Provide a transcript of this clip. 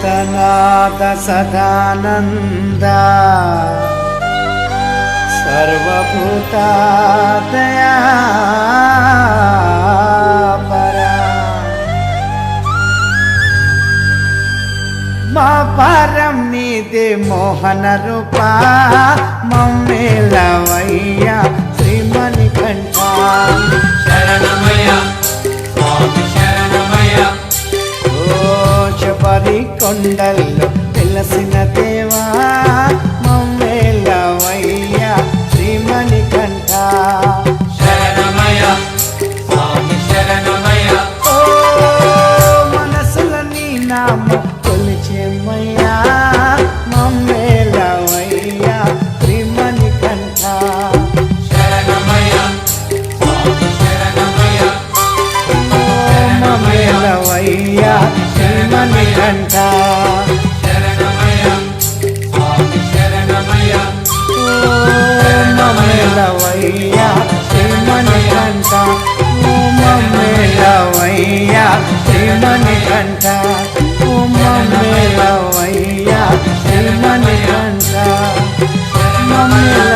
भूतनाथ सदानंद सर्वभूतादया परा मा परम नीदे मोहन रूपा मम्मेलवయ్యా శ్రీమణికంఠ శరణమయ్య స్వామి శరణమయ్య శబరి కొండల్లో వెలసిన దేవా మమ్మేలవయ్యా శ్రీమణికంఠ శరణమయ్య స్వామి శరణమయ్య ఓ మనసుల నీ నామం కొలిచేమయ్యా మమ్మేలవయ్యా శ్రీమణికంఠ శరణమయ్య స్వామి శరణమయ్య మమ్మేలవయ్యా శ్రీమణికంఠ శరణమయ్య స్వామి శరణమయ్య మమ్మేలవయ్యా శ్రీమణికంఠ మమ్మేలవయ్యా శ్రీమణికంఠ మమ్మేలవయ్యా శ్రీమణికంఠ మమ్మేల